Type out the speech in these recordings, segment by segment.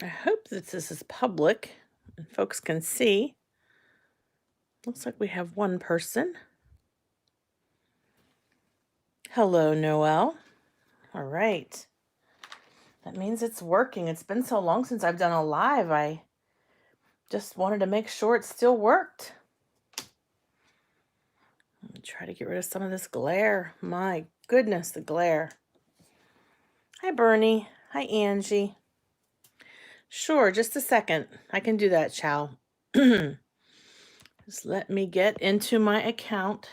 I hope that this is public and folks can see. Looks like we have one person. Hello, Noelle. All right. That means it's working. It's been so long since I've done a live. I just wanted to make sure it still worked. Let me try to get rid of some of this glare. My goodness, the glare. Hi, Bernie. Hi, Angie. Sure, just a second. I can do that, Chow. Just let me get into my account.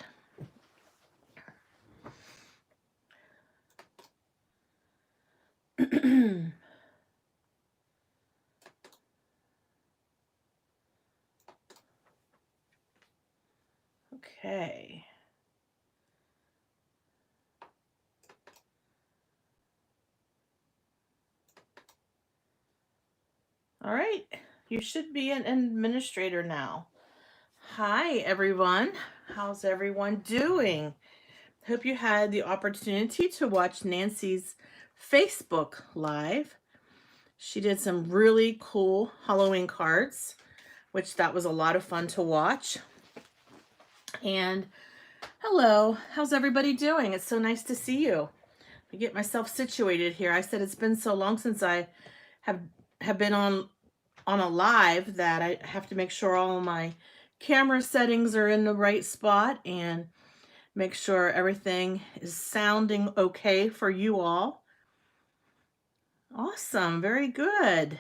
Okay. All right. You should be an administrator now. Hi, everyone. How's everyone doing? Hope you had the opportunity to watch Nancy's Facebook Live. She did some really cool Halloween cards, which that was a lot of fun to watch. And hello, how's everybody doing? It's so nice to see you. I get myself situated here. I said it's been so long since I have been on a live that I have to make sure all my camera settings are in the right spot and make sure everything is sounding okay for you all. Awesome, very good.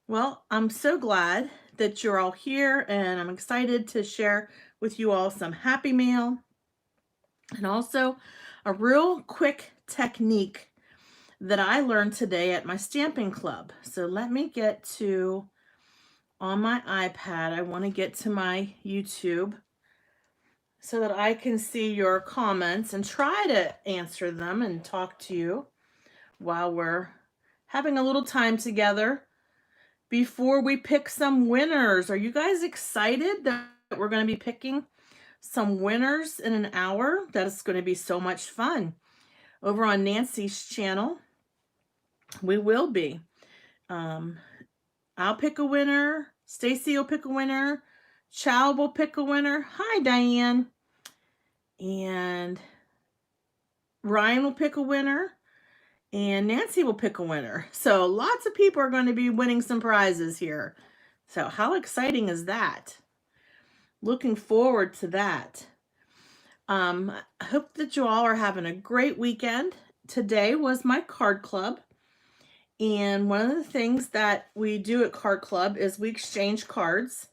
Well, I'm so glad that you're all here, and I'm excited to share with you all some happy mail and also a real quick technique that I learned today at my stamping club. So let me get to, on my iPad, I want to get to my YouTube so that I can see your comments and try to answer them and talk to you while we're having a little time together before we pick some winners. Are you guys excited that we're going to be picking some winners in an hour? That is going to be so much fun. Over on Nancy's channel, we will be. I'll pick a winner. Stacy will pick a winner. Chow will pick a winner. Hi, Diane. And Ryan will pick a winner. And Nancy will pick a winner. So lots of people are going to be winning some prizes here. So how exciting is that? Looking forward to that. I hope that you all are having a great weekend. Today was my card club. And one of the things that we do at Card Club is we exchange cards.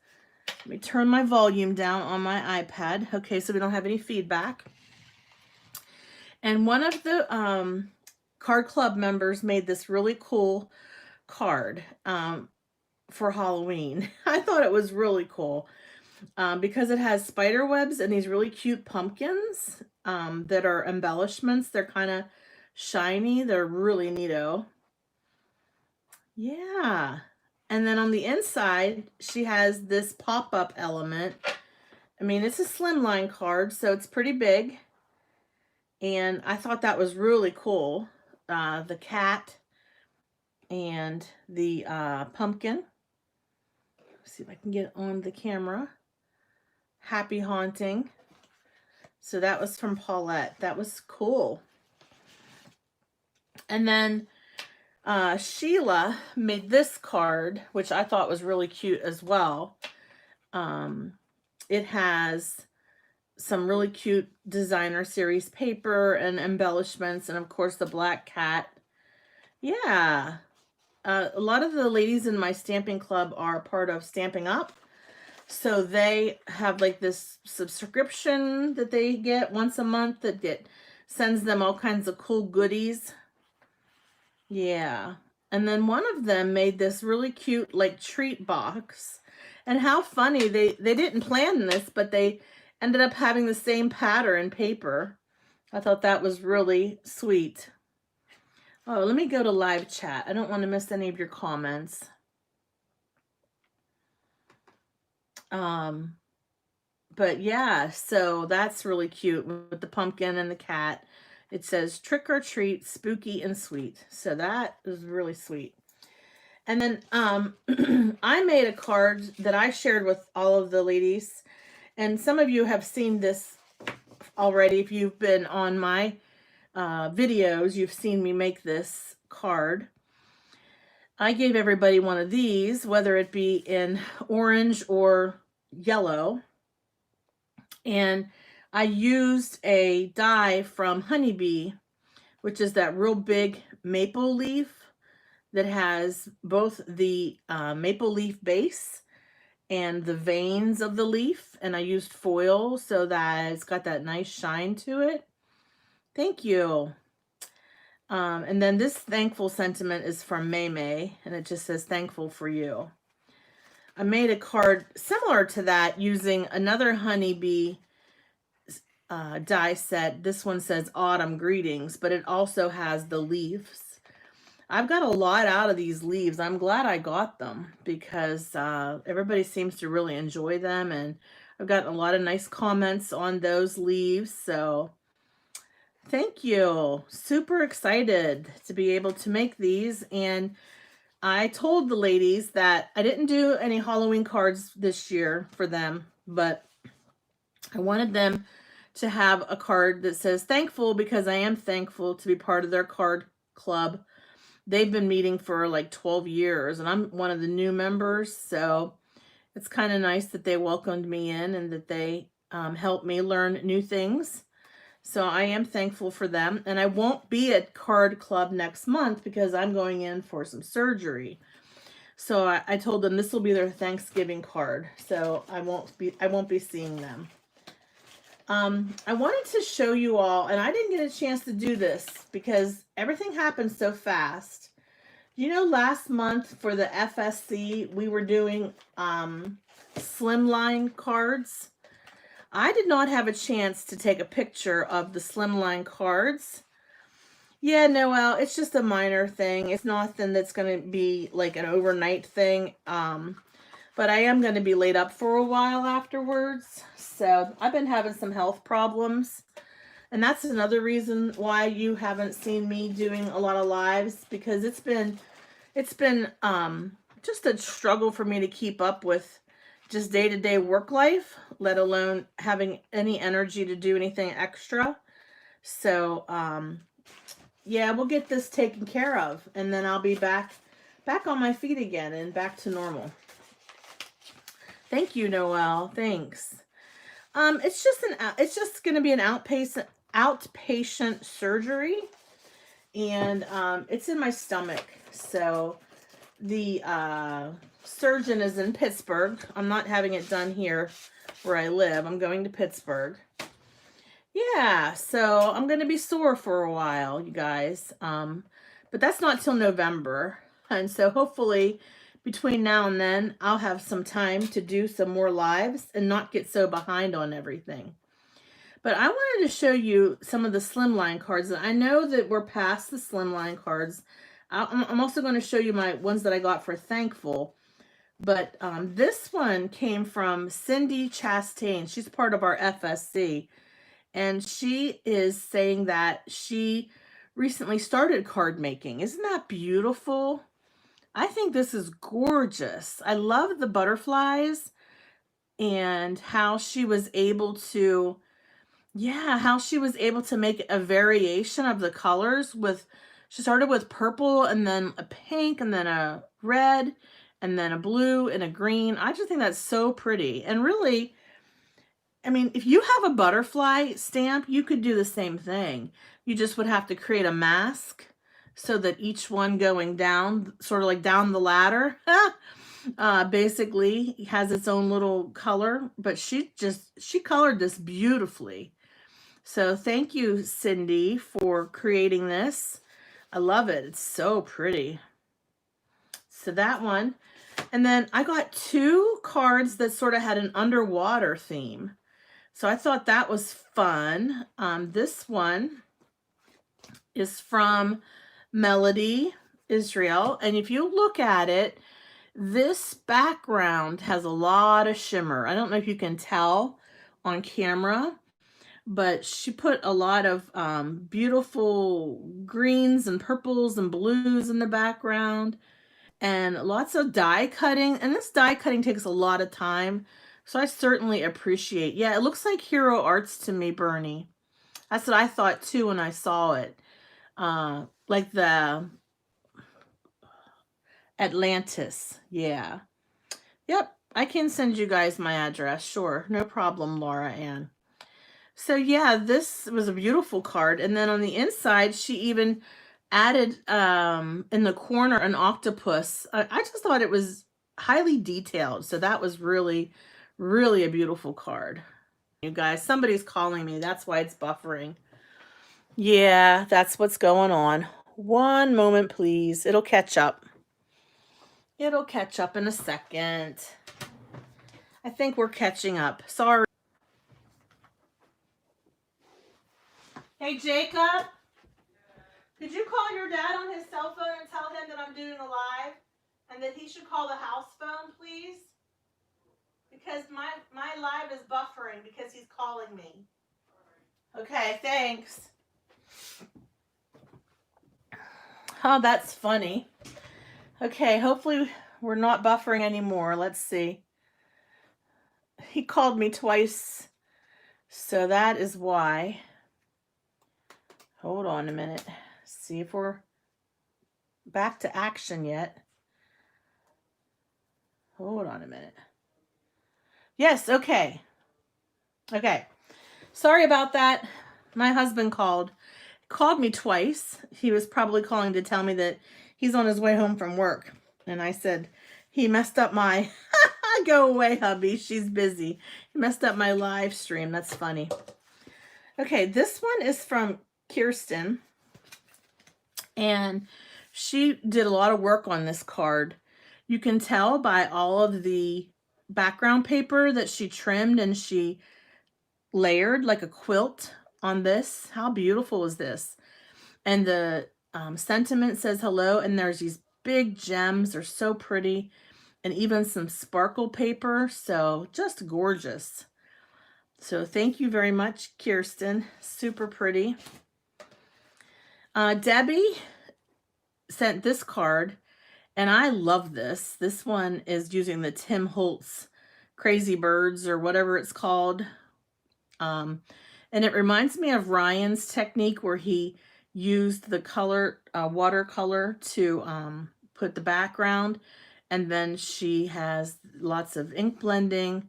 Let me turn my volume down on my iPad. Okay, so we don't have any feedback. And one of the Card Club members made this really cool card for Halloween. I thought it was really cool because it has spider webs and these really cute pumpkins that are embellishments. They're kind of shiny. They're really neato. Yeah. And then on the inside, she has this pop-up element. I mean, it's a slimline card, so it's pretty big. And I thought that was really cool. The cat and the pumpkin. Let's see if I can get on the camera. Happy Haunting. So that was from Paulette. That was cool. And then Sheila made this card, which I thought was really cute as well. It has some really cute designer series paper and embellishments, and of course the black cat. Yeah. A lot of the ladies in my stamping club are part of Stamping Up. So they have like this subscription that they get once a month that sends them all kinds of cool goodies. Yeah. And then one of them made this really cute like treat box. And how funny, they didn't plan this, but they ended up having the same pattern paper. I thought that was really sweet. Oh, let me go to live chat. I don't want to miss any of your comments. But yeah, so that's really cute with the pumpkin and the cat. It says trick or treat, spooky and sweet. So that is really sweet. And then I made a card that I shared with all of the ladies. And some of you have seen this already. If you've been on my videos, you've seen me make this card. I gave everybody one of these, whether it be in orange or yellow. And I used a die from Honeybee, which is that real big maple leaf that has both the maple leaf base and the veins of the leaf. And I used foil so that it's got that nice shine to it. Thank you. And then this thankful sentiment is from May May, and it just says, thankful for you. I made a card similar to that using another Honeybee die set. This one says autumn greetings, but it also has the leaves. I've got a lot out of these leaves. I'm glad I got them because everybody seems to really enjoy them, and I've gotten a lot of nice comments on those leaves. So thank you. Super excited to be able to make these. And I told the ladies that I didn't do any Halloween cards this year for them, but I wanted them to have a card that says thankful because I am thankful to be part of their card club. They've been meeting for like 12 years and I'm one of the new members. So it's kind of nice that they welcomed me in and that they helped me learn new things. So I am thankful for them. And I won't be at card club next month because I'm going in for some surgery. So I told them this will be their Thanksgiving card. So I won't be seeing them. I wanted to show you all, and I didn't get a chance to do this because everything happened so fast. You know, last month for the FSC, we were doing slimline cards. I did not have a chance to take a picture of the slimline cards. Yeah, Noelle, it's just a minor thing. It's nothing that's going to be like an overnight thing. But I am going to be laid up for a while afterwards. So I've been having some health problems. And that's another reason why you haven't seen me doing a lot of lives, because it's been just a struggle for me to keep up with just day-to-day work life, let alone having any energy to do anything extra. So yeah, we'll get this taken care of, and then I'll be back on my feet again and back to normal. Thank you, Noelle. Thanks. It's just going to be an outpatient surgery, and it's in my stomach. So the surgeon is in Pittsburgh. I'm not having it done here where I live. I'm going to Pittsburgh. Yeah, so I'm going to be sore for a while, you guys. But that's not till November. And so hopefully between now and then, I'll have some time to do some more lives and not get so behind on everything. But I wanted to show you some of the slimline cards. I know that we're past the slimline cards. I'm also going to show you my ones that I got for Thankful. But this one came from Cindy Chastain. She's part of our FSC. And she is saying that she recently started card making. Isn't that beautiful? I think this is gorgeous. I love the butterflies and how she was able to, how she was able to make a variation of the colors with, she started with purple and then a pink and then a red and then a blue and a green. I just think that's so pretty. And really, I mean, if you have a butterfly stamp, you could do the same thing. You just would have to create a mask so that each one going down, sort of like down the ladder, basically has its own little color. But she colored this beautifully. So thank you, Cindy, for creating this. I love it. It's so pretty. So that one. And then I got two cards that sort of had an underwater theme. So I thought that was fun. This one is from Melody Israel. And if you look at it, this background has a lot of shimmer. I don't know if you can tell on camera, but she put a lot of beautiful greens and purples and blues in the background. and lots of die cutting. And this die cutting takes a lot of time. So I certainly appreciate. Yeah, it looks like Hero Arts to me, Bernie. That's what I thought too when I saw it. Like the Atlantis. Yeah. Yep. I can send you guys my address. Sure. No problem, Laura Ann. So yeah, this was a beautiful card. And then on the inside, she even added in the corner an octopus. I just thought it was highly detailed. So that was really, really a beautiful card. You guys, somebody's calling me. That's why it's buffering. Yeah, that's what's going on. One moment, please. It'll catch up. It'll catch up in a second. I think we're catching up. Sorry. Hey, Jacob. Could you call your dad on his cell phone and tell him that I'm doing a live and that he should call the house phone, please? Because my live is buffering because he's calling me. Okay, thanks. Oh, that's funny. Okay, hopefully we're not buffering anymore. Let's see. He called me twice, so that is why. Hold on a minute. See if we're back to action yet. Hold on a minute. Yes, okay. Okay. Sorry about that. My husband called me twice. He was probably calling to tell me that he's on his way home from work. And I said, he messed up my, go away, hubby. She's busy. He messed up my live stream. That's funny. Okay, this one is from Kirsten. And she did a lot of work on this card. You can tell by all of the background paper that she trimmed and she layered like a quilt on this. How beautiful is this? And the sentiment says hello, and there's these big gems. They're so pretty, and even some sparkle paper. So just gorgeous. So thank you very much, Kirsten. Super pretty. Debbie sent this card, and I love this. This one is using the Tim Holtz Crazy Birds or whatever it's called. And it reminds me of Ryan's technique where he used the color, watercolor to put the background. And then she has lots of ink blending.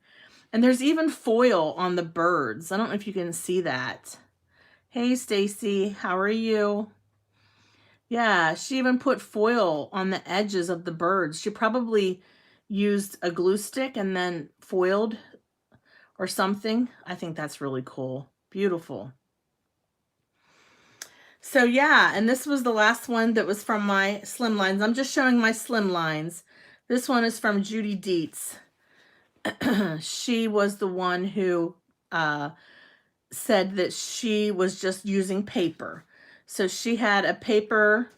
And there's even foil on the birds. I don't know if you can see that. Hey, Stacy, how are you? Yeah, she even put foil on the edges of the birds. She probably used a glue stick and then foiled or something. I think that's really cool. Beautiful. So yeah, and this was the last one that was from my slim lines. I'm just showing my slim lines. This one is from Judy Dietz. She was the one who said that she was just using paper. So she had a paper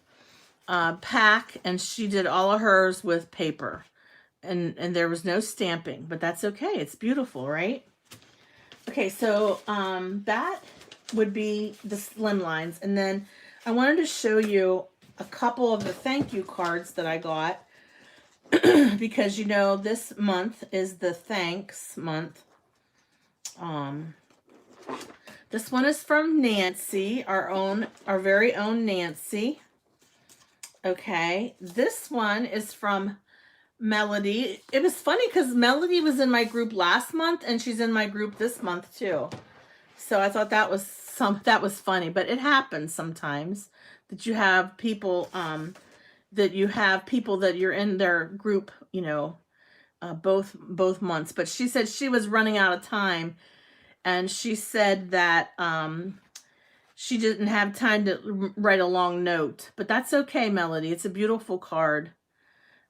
pack, and she did all of hers with paper. And there was no stamping, but that's okay. It's beautiful, right? Okay, so that would be the slim lines. And then I wanted to show you a couple of the thank you cards that I got because, you know, this month is the thanks month. This one is from Nancy, our very own Nancy. Okay, this one is from Melody. It was funny because Melody was in my group last month and she's in my group this month too. So I thought that was funny, but it happens sometimes that you have people that you're in their group, you know, both months. But she said she was running out of time, and she said that she didn't have time to write a long note, but that's okay, Melody. It's a beautiful card.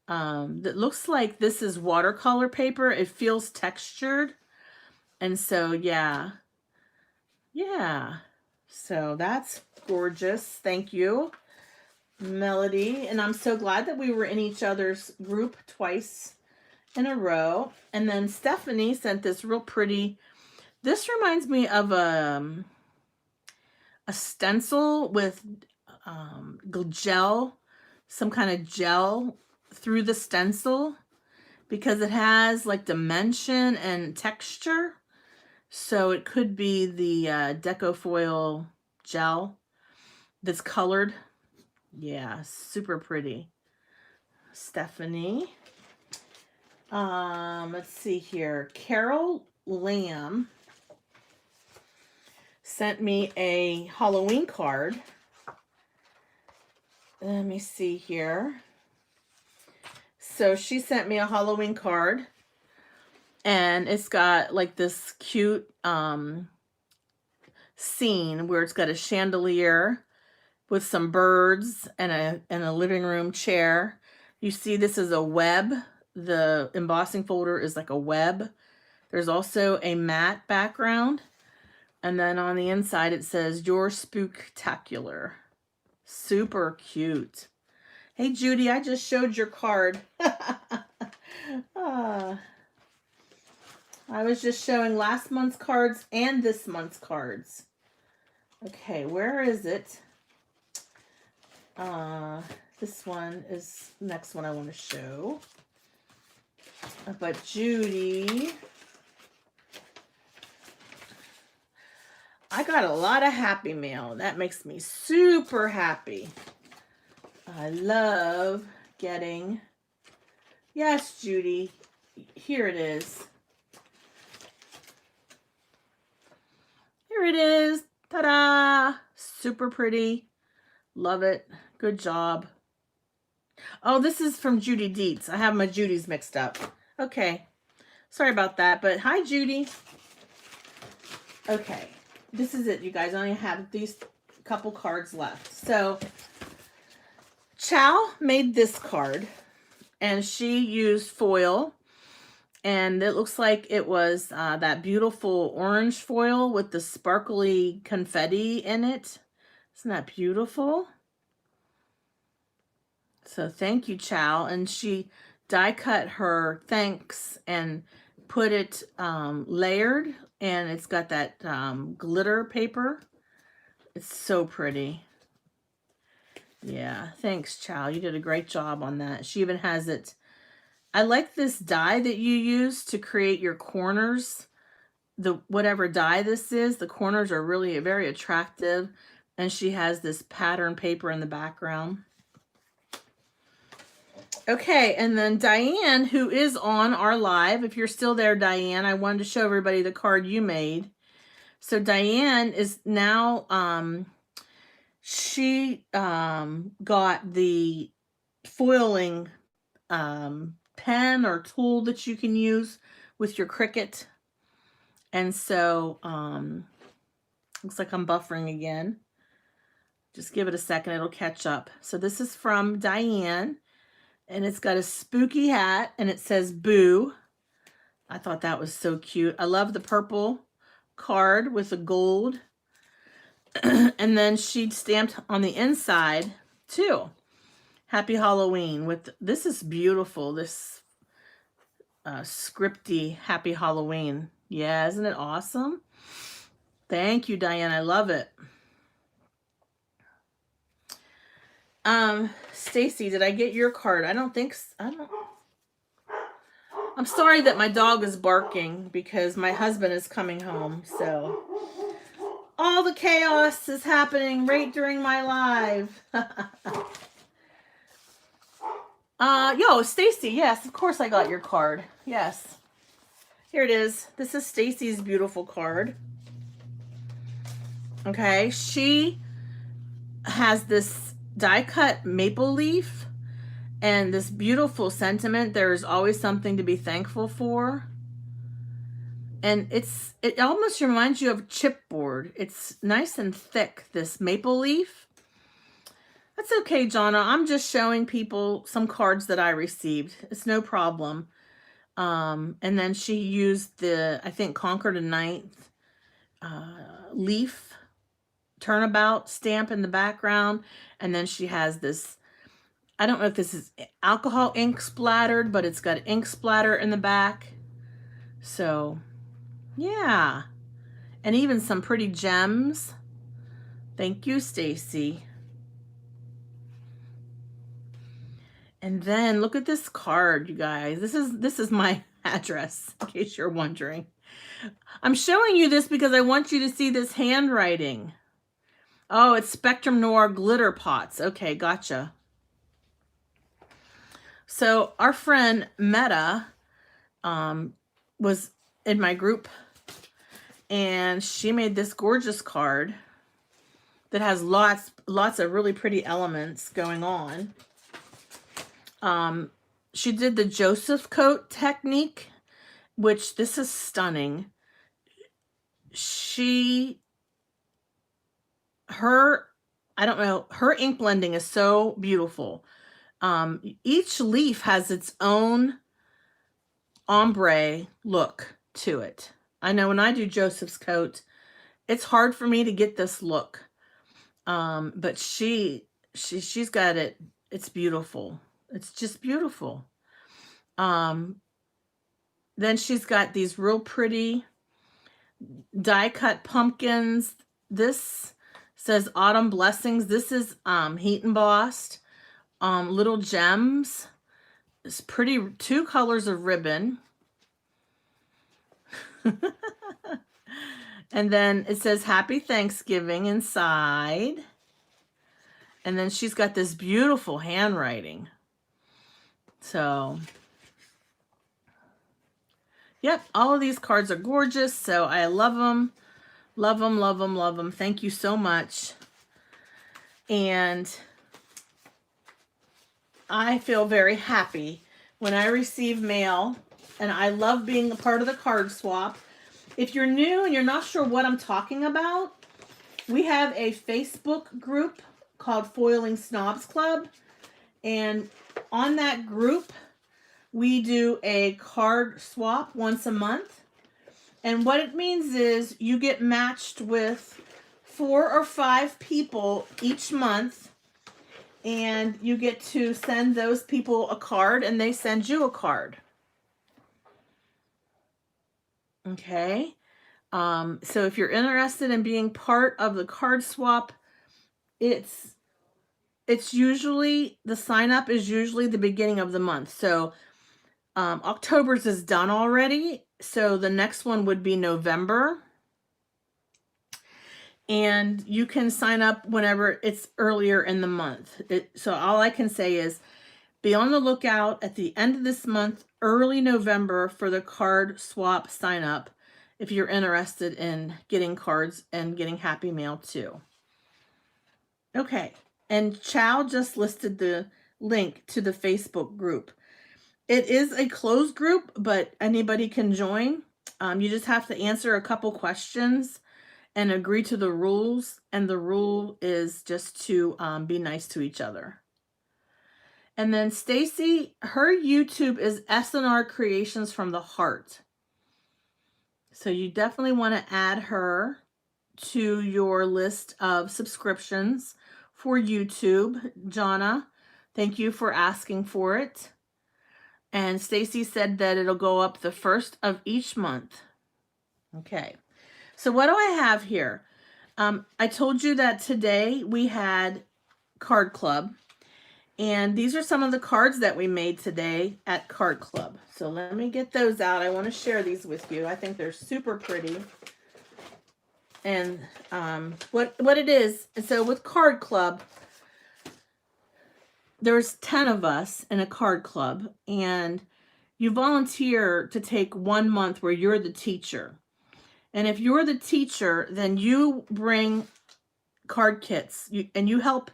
That looks like this is watercolor paper. It feels textured. And so, yeah. Yeah. So that's gorgeous. Thank you, Melody. And I'm so glad that we were in each other's group twice in a row. And then Stephanie sent this real pretty. This reminds me of a stencil with gel, some kind of gel through the stencil because it has like dimension and texture. So it could be the deco foil gel that's colored. Yeah, super pretty. Stephanie. Let's see here. Carol Lamb sent me a Halloween card. Let me see here. So she sent me a Halloween card, and it's got like this cute scene where it's got a chandelier with some birds and a living room chair. You see this is a web. The embossing folder is like a web. There's also a matte background. And then on the inside it says, "Your Spooktacular." Super cute. Hey Judy, I just showed your card. I was just showing last month's cards and this month's cards. Okay, where is it? This one is the next one I want to show. But Judy, I got a lot of happy mail. That makes me super happy. I love getting... Yes, Judy, here it is. Here it is. Ta-da! Super pretty. Love it. Good job. Oh, this is from Judy Dietz. I have my Judys mixed up. Okay. Sorry about that, but hi, Judy. Okay. This is it, you guys. I only have these couple cards left. So, Chow made this card, and she used foil, and it looks like it was that beautiful orange foil with the sparkly confetti in it. Isn't that beautiful? So thank you, Chow. And she die cut her thanks and put it layered, and it's got that glitter paper. It's so pretty. Yeah, thanks, Chow. You did a great job on that. She even has it. I like this die that you use to create your corners. Whatever die this is, the corners are really very attractive. And she has this pattern paper in the background. Okay, and then Diane, who is on our live, if you're still there, Diane, I wanted to show everybody the card you made. So Diane is now, she got the foiling pen or tool that you can use with your Cricut. And so, looks like I'm buffering again. Just give it a second, it'll catch up. So this is from Diane. And it's got a spooky hat, and it says boo. I thought that was so cute. I love the purple card with the gold. And then she stamped on the inside, too. Happy Halloween. This is beautiful, this scripty Happy Halloween. Yeah, isn't it awesome? Thank you, Diane. I love it. Stacy, did I get your card? I don't think so. I'm sorry that my dog is barking because my husband is coming home. So all the chaos is happening right during my live. Yo, Stacy, yes, of course I got your card. Yes. Here it is. This is Stacy's beautiful card. Okay, she has this die cut maple leaf and this beautiful sentiment. There's always something to be thankful for. And it almost reminds you of chipboard. It's nice and thick, this maple leaf. That's okay, Jonna. I'm just showing people some cards that I received. It's no problem. And then she used the, I think, Conquer the Ninth leaf turnabout stamp in the background. And then she has this, I don't know if this is alcohol ink splattered, but it's got ink splatter in the back. So, yeah. And even some pretty gems. Thank you, Stacy. And then look at this card, you guys. This is my address, in case you're wondering. I'm showing you this because I want you to see this handwriting. Oh, it's Spectrum Noir glitter pots. Okay, gotcha. So our friend Meta was in my group, and she made this gorgeous card that has lots of really pretty elements going on. She did the Joseph coat technique, which this is stunning. I don't know, her ink blending is so beautiful. Each leaf has its own ombre look to it. I know when I do Joseph's coat, it's hard for me to get this look. But she's got it. It's beautiful. It's just beautiful. Then she's got these real pretty die cut pumpkins. This says Autumn Blessings. This is heat embossed. Little gems. It's pretty, 2 colors of ribbon. And then it says Happy Thanksgiving inside. And then she's got this beautiful handwriting. So, yep, all of these cards are gorgeous. So I love them. Love them, love them, love them. Thank you so much. And I feel very happy when I receive mail. And I love being a part of the card swap. If you're new and you're not sure what I'm talking about, we have a Facebook group called Foiling Snobs Club. And on that group, we do a card swap once a month. And what it means is you get matched with 4 or 5 people each month. And you get to send those people a card and they send you a card. Okay. So if you're interested in being part of the card swap, it's usually, the sign up is usually the beginning of the month. So October's is done already. So the next one would be November. And you can sign up whenever it's earlier in the month. So all I can say is be on the lookout at the end of this month, early November, for the card swap sign up if you're interested in getting cards and getting happy mail too. Okay, and Chow just listed the link to the Facebook group. It is a closed group, but anybody can join. You just have to answer a couple questions and agree to the rules. And the rule is just to be nice to each other. And then Stacy, her YouTube is SNR Creations from the Heart. So you definitely want to add her to your list of subscriptions for YouTube. Jonna, thank you for asking for it. And Stacy said that it'll go up the 1st of each month. Okay. So what do I have here? I told you that today we had Card Club. And these are some of the cards that we made today at Card Club. So let me get those out. I want to share these with you. I think they're super pretty. And what it is, so with Card Club, there's 10 of us in a card club. And you volunteer to take 1 month where you're the teacher. And if you're the teacher, then you bring card kits. And you help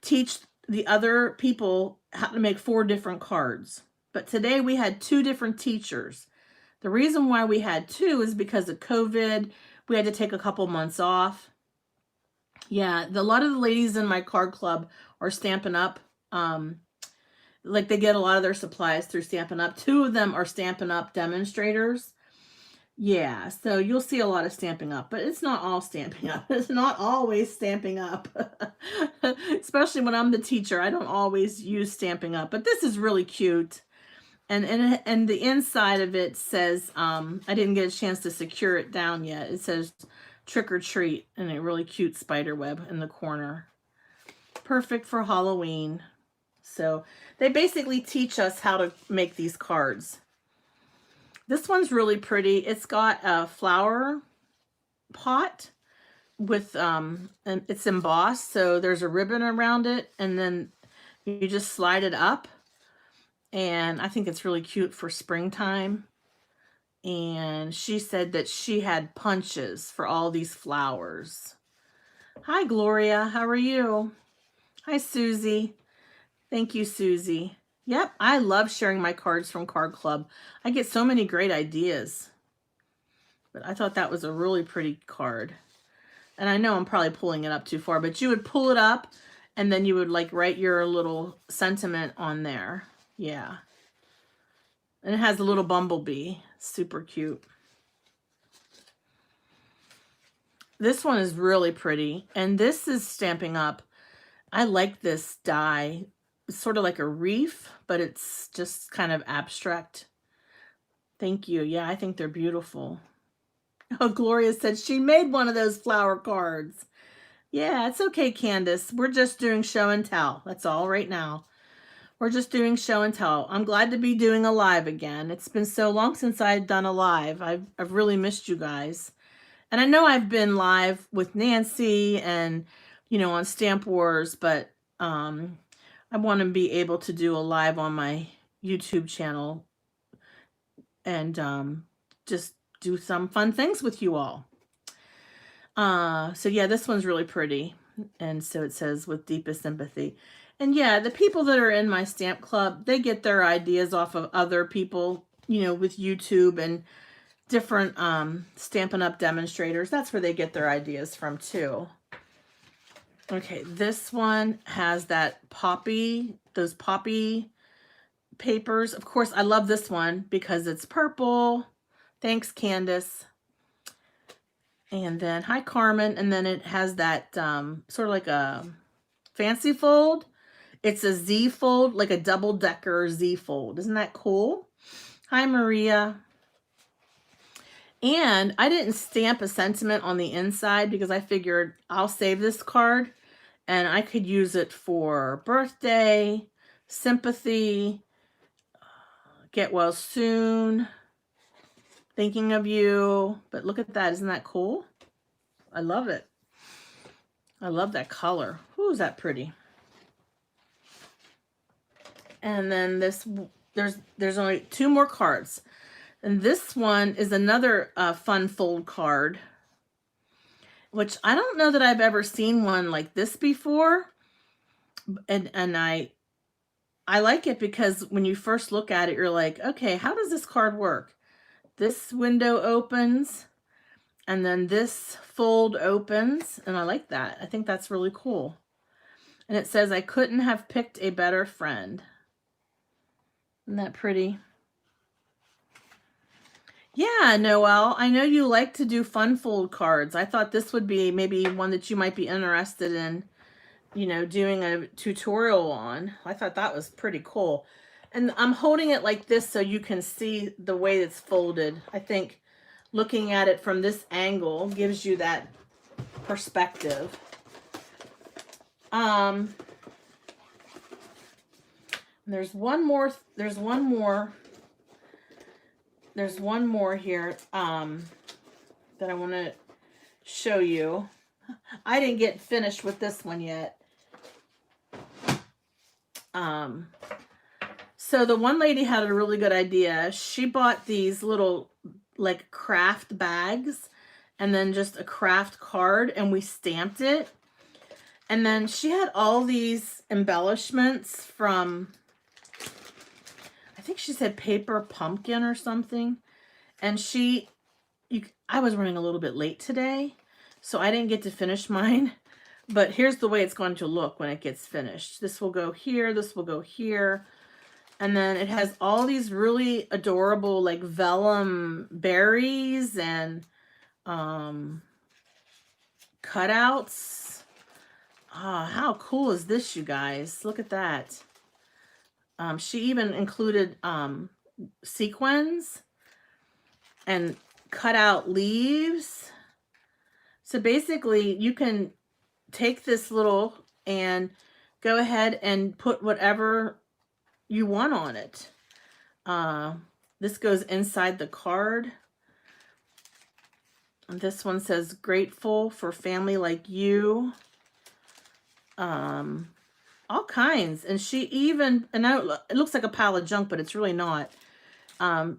teach the other people how to make 4 different cards. But today we had 2 different teachers. The reason why we had 2 is because of COVID. We had to take a couple months off. Yeah, a lot of the ladies in my card club are Stampin' Up. Like they get a lot of their supplies through Stampin' Up. 2 of them are Stampin' Up demonstrators. Yeah, so you'll see a lot of Stamping Up, but it's not all Stamping Up. It's not always Stamping Up. Especially when I'm the teacher, I don't always use Stamping Up, but this is really cute. And the inside of it says, I didn't get a chance to secure it down yet. It says Trick or Treat and a really cute spider web in the corner. Perfect for Halloween. So they basically teach us how to make these cards. This one's really pretty. It's got a flower pot with and it's embossed, so there's a ribbon around it, and then you just slide it up, and I think it's really cute for springtime. And she said that she had punches for all these flowers. Hi, Gloria. How are you? Hi, Susie. Thank you, Susie. Yep, I love sharing my cards from Card Club. I get so many great ideas. But I thought that was a really pretty card. And I know I'm probably pulling it up too far, but you would pull it up and then you would like write your little sentiment on there. Yeah. And it has a little bumblebee. Super cute. This one is really pretty. And this is Stampin' Up. I like this die. It's sort of like a reef, but it's just kind of abstract. Thank you. Yeah, I think they're beautiful. Oh, Gloria said she made one of those flower cards. Yeah, it's okay, Candace. We're just doing show and tell. That's all right now. We're just doing show and tell. I'm glad to be doing a live again. It's been so long since I've done a live. I've really missed you guys. And I know I've been live with Nancy and, you know, on Stamp Wars, but I want to be able to do a live on my YouTube channel and just do some fun things with you all. So yeah, this one's really pretty. And so it says, with deepest sympathy. And yeah, the people that are in my stamp club, they get their ideas off of other people, you know, with YouTube and different Stampin' Up! Demonstrators. That's where they get their ideas from too. Okay, this one has that poppy, those poppy papers. Of course, I love this one because it's purple. Thanks, Candace. And then, hi, Carmen. And then it has that sort of like a fancy fold. It's a Z fold, like a double-decker Z fold. Isn't that cool? Hi, Maria. And I didn't stamp a sentiment on the inside because I figured I'll save this card and I could use it for birthday, sympathy, get well soon, thinking of you. But look at that. Isn't that cool? I love it. I love that color. Ooh, is that pretty? And then this, there's only 2 more cards. And this one is another fun fold card, which I don't know that I've ever seen one like this before. And I like it because when you first look at it, you're like, okay, how does this card work? This window opens and then this fold opens, and I like that. I think that's really cool. And it says, I couldn't have picked a better friend. Isn't that pretty? Yeah, Noelle, I know you like to do fun fold cards. I thought this would be maybe one that you might be interested in, you know, doing a tutorial on. I thought that was pretty cool. And I'm holding it like this so you can see the way it's folded. I think looking at it from this angle gives you that perspective. There's one more here that I want to show you. I didn't get finished with this one yet. So the one lady had a really good idea. She bought these little like craft bags and then just a craft card, and we stamped it. And then she had all these embellishments from, I think she said paper pumpkin or something. And I was running a little bit late today, so I didn't get to finish mine. But here's the way it's going to look when it gets finished. This will go here, this will go here. And then it has all these really adorable like vellum berries and cutouts. How cool is this, you guys? Look at that. She even included sequins and cut out leaves. So basically you can take this little and go ahead and put whatever you want on it. This goes inside the card. And this one says, grateful for family like you. All kinds. And she even, and now it looks like a pile of junk, but it's really not.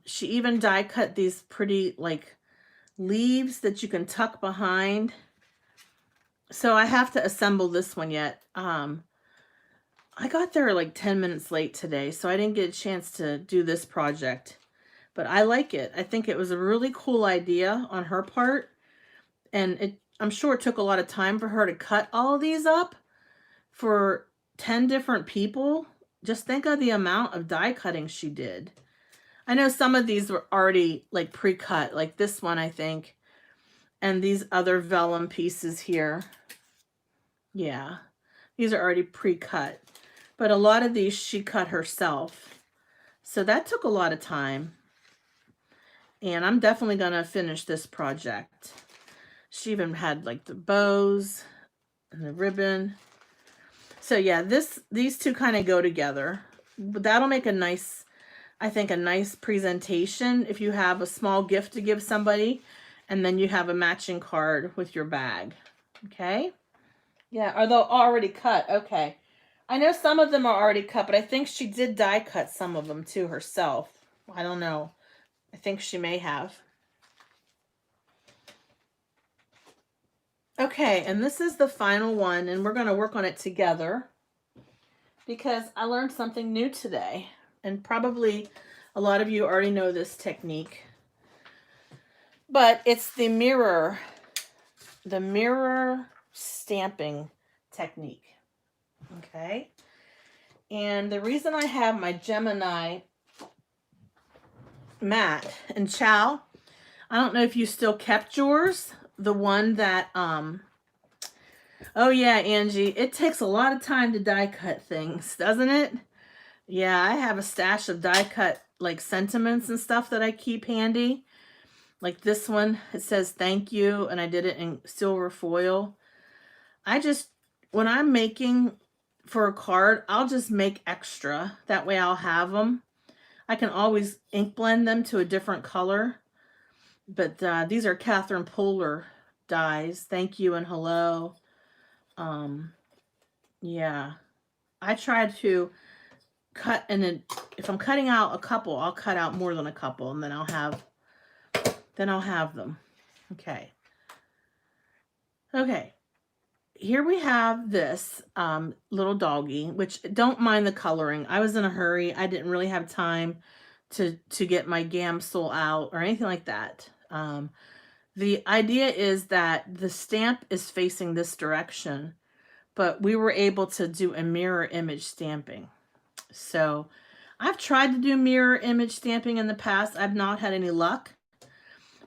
She even die cut these pretty like leaves that you can tuck behind. So I have to assemble this one yet. I got there like 10 minutes late today, so I didn't get a chance to do this project. But I like it. I think it was a really cool idea on her part. And I'm sure it took a lot of time for her to cut all of these up for 10 different people. Just think of the amount of die cutting she did. I know some of these were already like pre-cut, like this one, I think. And these other vellum pieces here. Yeah, these are already pre-cut. But a lot of these she cut herself. So that took a lot of time. And I'm definitely going to finish this project. She even had like the bows and the ribbon. So yeah, these two kind of go together. But that'll make a nice, I think, a nice presentation if you have a small gift to give somebody and then you have a matching card with your bag. Okay? Yeah, are they already cut? Okay. I know some of them are already cut, but I think she did die cut some of them too herself. I don't know. I think she may have. Okay, and this is the final one, and we're going to work on it together because I learned something new today, and probably a lot of you already know this technique, but it's the mirror stamping technique. Okay, and the reason I have my Gemini mat and Chow, I don't know if you still kept yours. The one that, oh yeah, Angie, it takes a lot of time to die cut things, doesn't it? Yeah, I have a stash of die cut like sentiments and stuff that I keep handy. Like this one, it says thank you, and I did it in silver foil. When I'm making for a card, I'll just make extra. That way I'll have them. I can always ink blend them to a different color. But these are Catherine Polar dies. Thank you and hello. Yeah. I try to cut, and if I'm cutting out a couple, I'll cut out more than a couple, and then I'll have them. Okay. Okay. Here we have this little doggy, which don't mind the coloring. I was in a hurry. I didn't really have time to get my Gamsol out or anything like that. The idea is that the stamp is facing this direction, but we were able to do a mirror image stamping. So I've tried to do mirror image stamping in the past. I've not had any luck.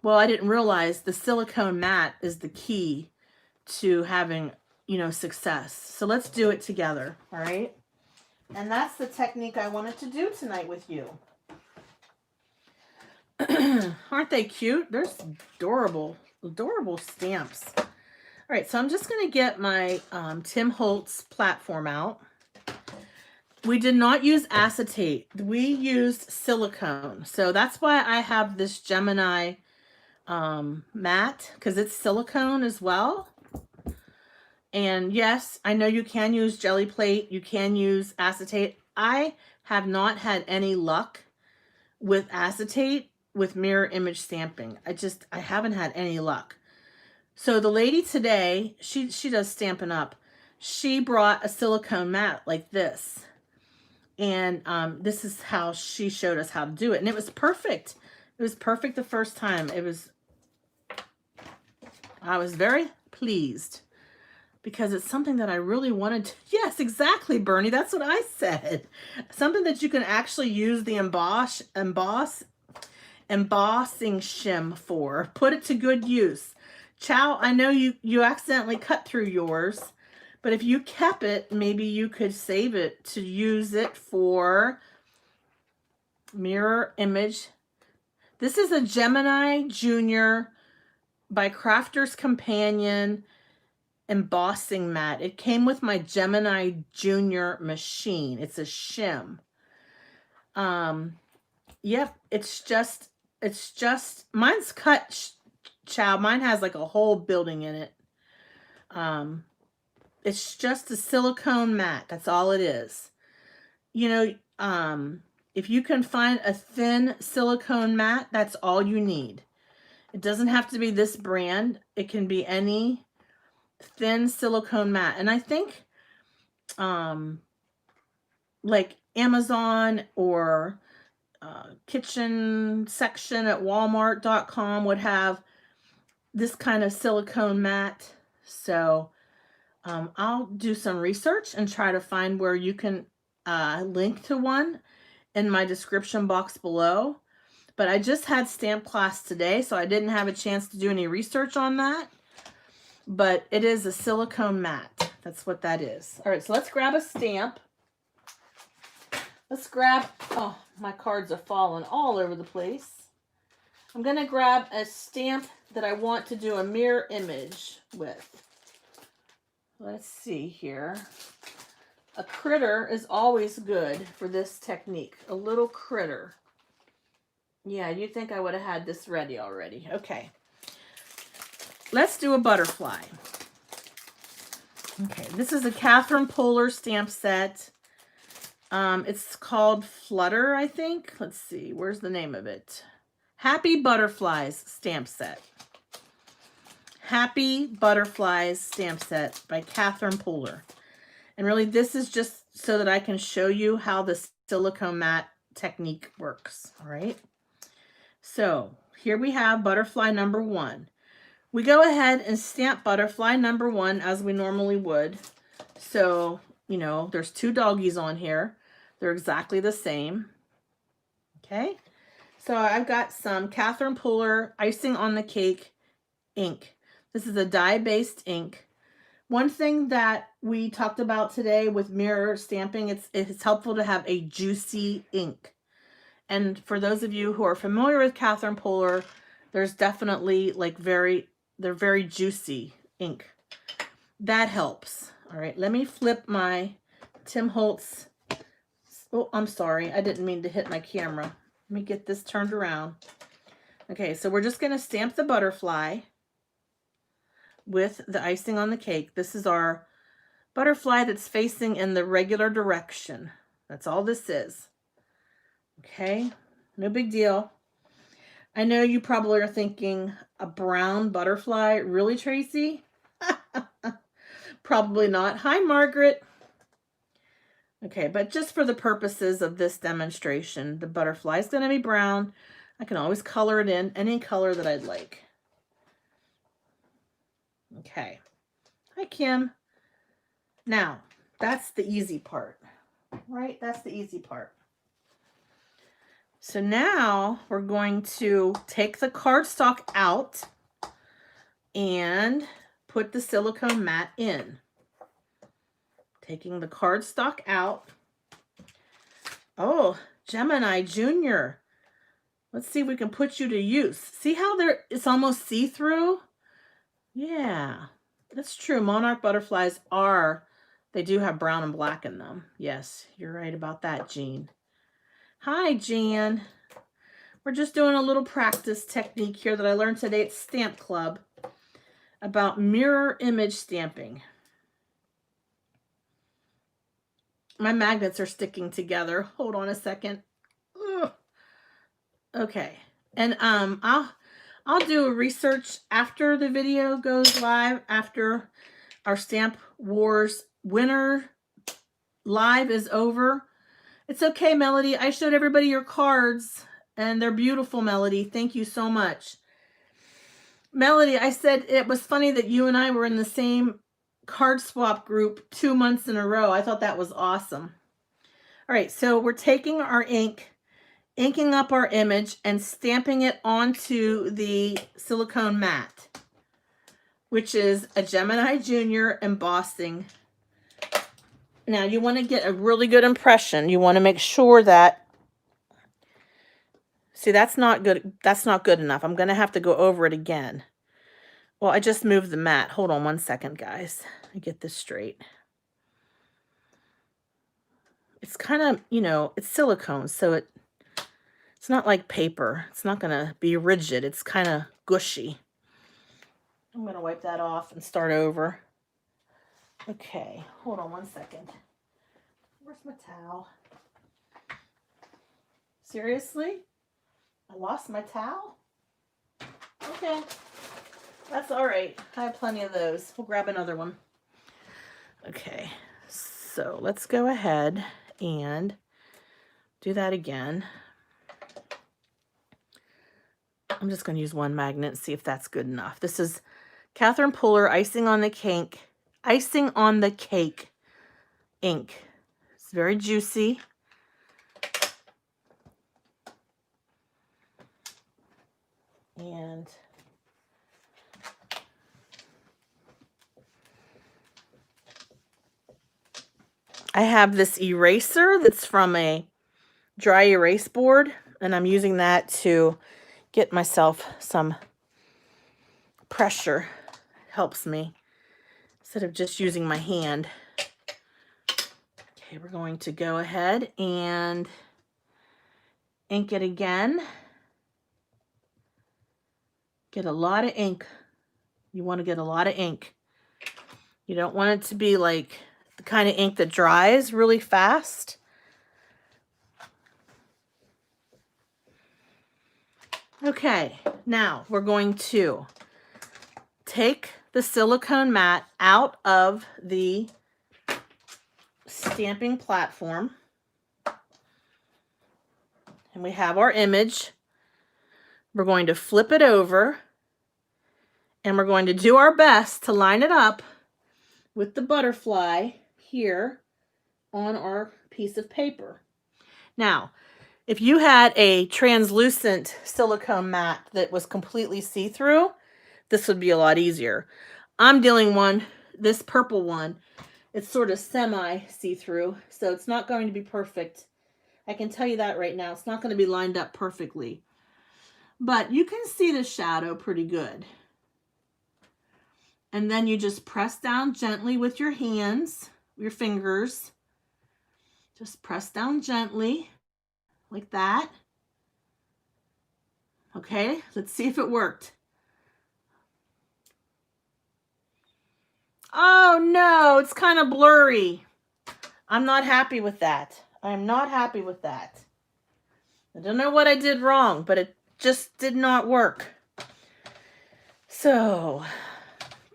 Well, I didn't realize the silicone mat is the key to having, success. So let's do it together, all right? And that's the technique I wanted to do tonight with you. Aren't they cute? They're adorable stamps. All right, so I'm just going to get my Tim Holtz platform out. We did not use acetate. We used silicone. So that's why I have this Gemini mat, because it's silicone as well. And yes, I know you can use jelly plate. You can use acetate. I have not had any luck with acetate with mirror image stamping. I haven't had any luck. So the lady today, she does Stampin' Up. She brought a silicone mat like this. And this is how she showed us how to do it. And it was perfect. It was perfect the first time. I was very pleased because it's something that I really wanted to. Yes, exactly, Bernie. That's what I said. Something that you can actually use the embossing shim for. Put it to good use. Chow, I know you accidentally cut through yours, but if you kept it, maybe you could save it to use it for mirror image. This is a Gemini Junior by Crafter's Companion. embossing mat. It came with my Gemini Junior machine. It's a shim. Yep, it's just mine's cut, child. Mine has like a whole building in it. It's just a silicone mat. That's all it is. You know, if you can find a thin silicone mat, that's all you need. It doesn't have to be this brand. It can be any thin silicone mat. And I think like Amazon or kitchen section at walmart.com would have this kind of silicone mat. So I'll do some research and try to find where you can link to one in my description box below. But I just had stamp class today, so I didn't have a chance to do any research on that. But it is a silicone mat. That's what that is. All right, so let's grab a stamp. Let's grab, oh, my cards are falling all over the place. I'm going to grab a stamp that I want to do a mirror image with. Let's see here. A critter is always good for this technique. A little critter. Yeah, you'd think I would have had this ready already. Okay. Let's do a butterfly. Okay, this is a Catherine Polar stamp set. It's called Flutter, I think. Let's see, where's the name of it? Happy Butterflies stamp set. Happy Butterflies stamp set by Catherine Polar. And really, this is just so that I can show you how the silicone mat technique works. All right. So here we have butterfly number 1. We go ahead and stamp butterfly number 1 as we normally would. So, you know, there's 2 doggies on here. They're exactly the same. Okay. So I've got some Catherine Polar icing on the cake ink. This is a dye-based ink. One thing that we talked about today with mirror stamping, it's helpful to have a juicy ink. And for those of you who are familiar with Catherine Polar, there's definitely like they're very juicy ink. That helps. All right, let me flip my Tim Holtz. Oh, I'm sorry. I didn't mean to hit my camera. Let me get this turned around. Okay, so we're just going to stamp the butterfly with the icing on the cake. This is our butterfly that's facing in the regular direction. That's all this is. Okay, no big deal. I know you probably are thinking, a brown butterfly? Really, Tracy? Probably not. Hi, Margaret. Okay, but just for the purposes of this demonstration, the butterfly is going to be brown. I can always color it in any color that I'd like. Okay. Hi, Kim. Now, that's the easy part, right? That's the easy part. So now we're going to take the cardstock out and put the silicone mat in. Taking the cardstock out. Oh, Gemini Junior. Let's see if we can put you to use. See how it's almost see-through? Yeah, that's true. Monarch butterflies they do have brown and black in them. Yes, you're right about that, Jean. Hi, Jan. We're just doing a little practice technique here that I learned today at Stamp Club about mirror image stamping. My magnets are sticking together. Hold on a second. Ugh. Okay. And I'll do a research after the video goes live, after our Stamp Wars winter live is over. It's okay, Melody. I showed everybody your cards, and they're beautiful, Melody. Thank you so much. Melody, I said it was funny that you and I were in the same card swap group 2 months in a row. I thought that was awesome. All right, so we're taking our ink, inking up our image, and stamping it onto the silicone mat, which is a Gemini Junior embossing. Now, you want to get a really good impression. You want to make sure that, see, that's not good. That's not good enough. I'm going to have to go over it again. Well, I just moved the mat. Hold on one second, guys. Let me get this straight. It's kind of, you know, it's silicone, so it's not like paper. It's not going to be rigid. It's kind of gushy. I'm going to wipe that off and start over. Okay, hold on one second. Where's my towel? Seriously? I lost my towel? Okay, that's all right. I have plenty of those. We'll grab another one. Okay, so let's go ahead and do that again. I'm just going to use one magnet and see if that's good enough. This is Catherine Puller Icing on the Cake ink. It's very juicy. And I have this eraser that's from a dry erase board, and I'm using that to get myself some pressure. Helps me instead of just using my hand. Okay, we're going to go ahead and ink it again. Get a lot of ink. You want to get a lot of ink. You don't want it to be like the kind of ink that dries really fast. Okay, now we're going to take the silicone mat out of the stamping platform. And we have our image. We're going to flip it over. And we're going to do our best to line it up with the butterfly here on our piece of paper. Now, if you had a translucent silicone mat that was completely see-through, this would be a lot easier. I'm dealing this purple one, it's sort of semi-see-through, so it's not going to be perfect. I can tell you that right now. It's not going to be lined up perfectly. But you can see the shadow pretty good. And then you just press down gently with your hands, your fingers. Just press down gently, like that. Okay, let's see if it worked. Oh no, it's kind of blurry. I'm not happy with that. I'm not happy with that. I don't know what I did wrong, but it just did not work. So,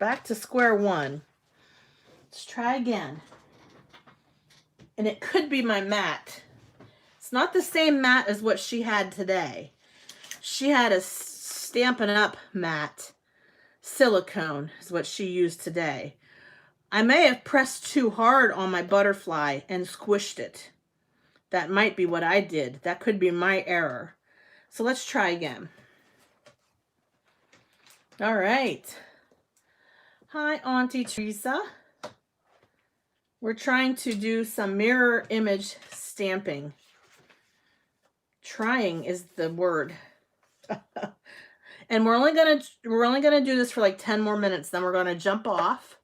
back to square one. Let's try again. And it could be my mat. It's not the same mat as what she had today. She had a Stampin' Up mat. Silicone is what she used today. I may have pressed too hard on my butterfly and squished it. That might be what I did. That could be my error. So let's try again. All right. Hi, Auntie Teresa. We're trying to do some mirror image stamping. Trying is the word. And we're only gonna do this for like 10 more minutes. Then we're gonna jump off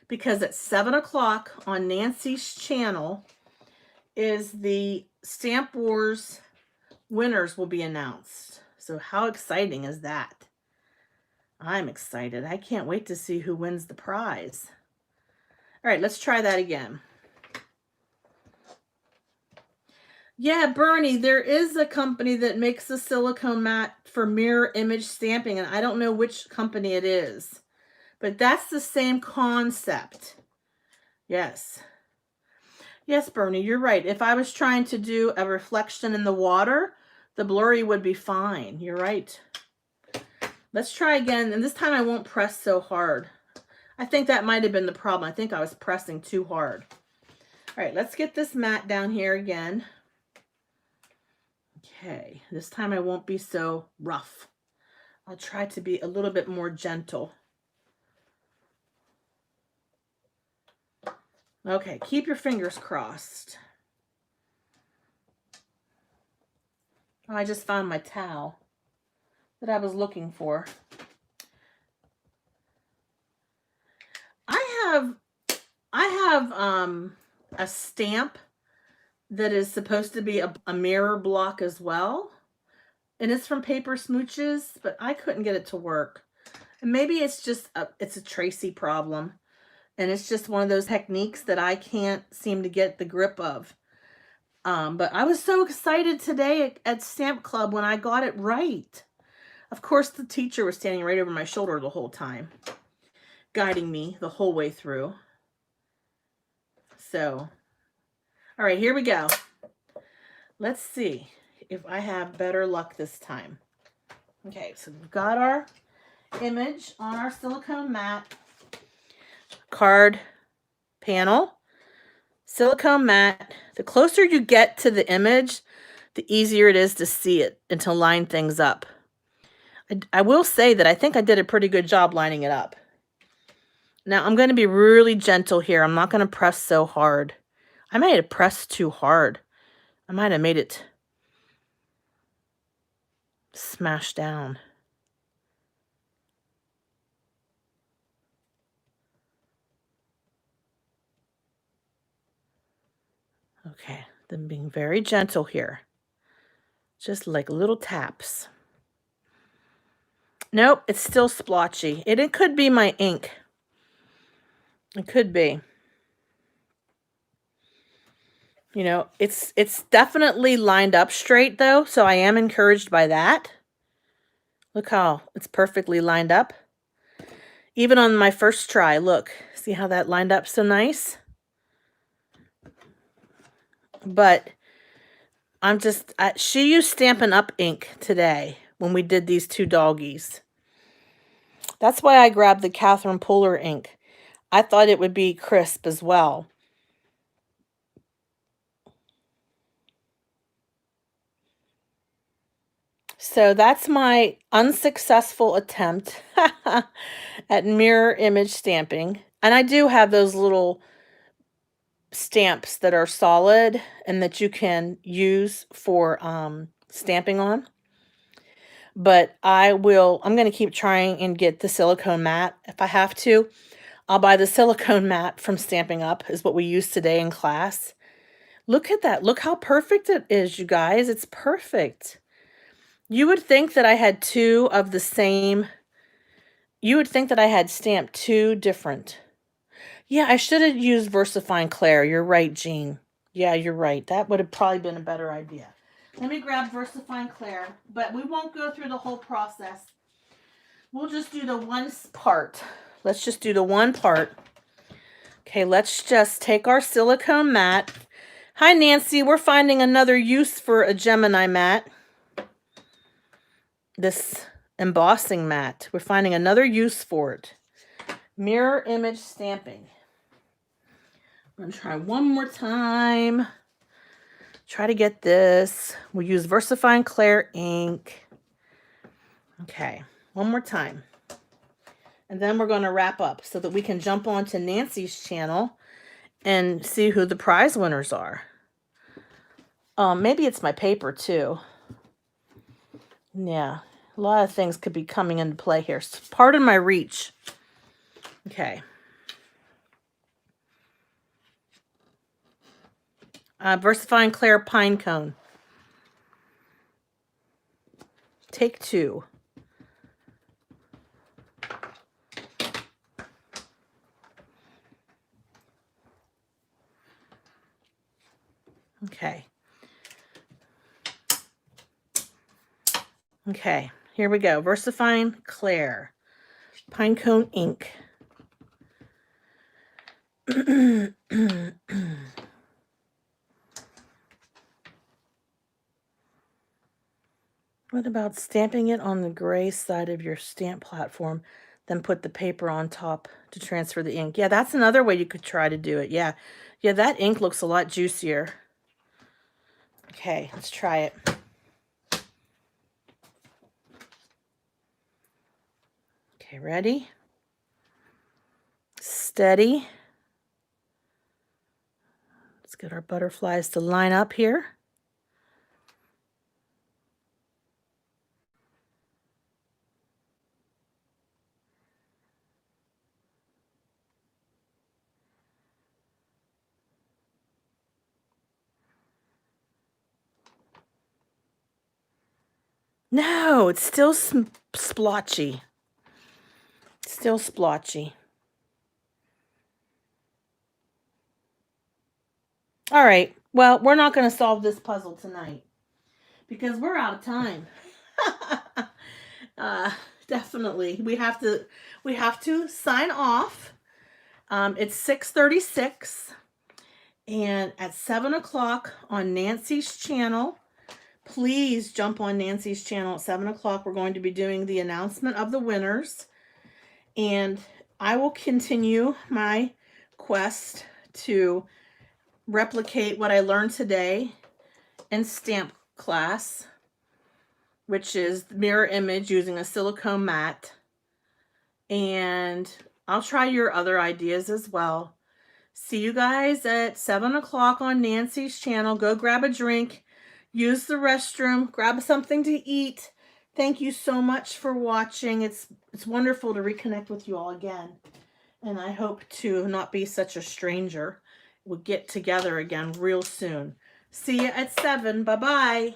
because at 7 o'clock on Nancy's channel is the Stamp Wars winners will be announced. So how exciting is that? I'm excited. I can't wait to see who wins the prize. All right, let's try that again. Yeah, Bernie, there is a company that makes a silicone mat for mirror image stamping, and I don't know which company it is, but that's the same concept. Yes. Yes, Bernie, you're right. If I was trying to do a reflection in the water, the blurry would be fine. You're right. Let's try again, and this time I won't press so hard. I think that might have been the problem. I think I was pressing too hard. All right, let's get this mat down here again. Okay, this time I won't be so rough. I'll try to be a little bit more gentle. Okay, keep your fingers crossed. Oh, I just found my towel that I was looking for. a stamp that is supposed to be a mirror block as well. And it's from Paper Smooches, but I couldn't get it to work. And maybe it's just it's a Tracy problem. And it's just one of those techniques that I can't seem to get the grip of. But I was so excited today at Stamp Club when I got it right. Of course, the teacher was standing right over my shoulder the whole time, guiding me the whole way through. So, all right, here we go. Let's see if I have better luck this time. Okay, so we've got our image on our silicone mat, card panel, silicone mat. The closer you get to the image, the easier it is to see it and to line things up. I will say that I think I did a pretty good job lining it up. Now I'm going to be really gentle here. I'm not going to press so hard. I might have pressed too hard. I might have made it smash down. Okay, then being very gentle here. Just like little taps. Nope, it's still splotchy. It could be my ink. It could be. You know, it's definitely lined up straight though, so I am encouraged by that. Look how it's perfectly lined up. Even on my first try, look. See how that lined up so nice? But she used Stampin' Up! Ink today when we did these two doggies. That's why I grabbed the Catherine Puller ink. I thought it would be crisp as well. So that's my unsuccessful attempt at mirror image stamping. And I do have those little stamps that are solid and that you can use for stamping on. But I'm going to keep trying and get the silicone mat. If I have to, I'll buy the silicone mat from Stamping Up, is what we used today in class. Look at that. Look how perfect it is, you guys. It's perfect. You would think that I had two of the same. You would think that I had stamped two different. Yeah, I should have used VersaFine Clair. You're right, Jean. Yeah, you're right. That would have probably been a better idea. Let me grab VersaFine Clair, but we won't go through the whole process. We'll just do the one part. Let's just do the one part. Okay, let's just take our silicone mat. Hi, Nancy. We're finding another use for a Gemini mat. This embossing mat. We're finding another use for it. Mirror image stamping. I'm going to try one more time. Try to get this. We'll use VersaFine Clair ink. Okay, one more time. And then we're going to wrap up so that we can jump on to Nancy's channel and see who the prize winners are. Maybe it's my paper too. Yeah, a lot of things could be coming into play here. So pardon my reach. Okay. VersaFine Clair Pine Cone. Take two. Okay. Okay, here we go. VersaFine Clair. Pine Cone ink. What about stamping it on the gray side of your stamp platform, then put the paper on top to transfer the ink? Yeah, that's another way you could try to do it. Yeah, that ink looks a lot juicier. Okay, let's try it. Okay, ready? Steady. Let's get our butterflies to line up here. No, it's still splotchy. Still splotchy. All right. Well, we're not going to solve this puzzle tonight because we're out of time. Definitely. We have to sign off. It's 6:36, and at 7 o'clock on Nancy's channel, please jump on Nancy's channel at 7 o'clock. We're going to be doing the announcement of the winners, and I will continue my quest to replicate what I learned today in stamp class, which is mirror image using a silicone mat. And I'll try your other ideas as well. See you guys at 7 o'clock on Nancy's channel. Go grab a drink, use the restroom, grab something to eat. Thank you so much for watching. It's wonderful to reconnect with you all again. And I hope to not be such a stranger. We'll get together again real soon. See you at 7. Bye-bye.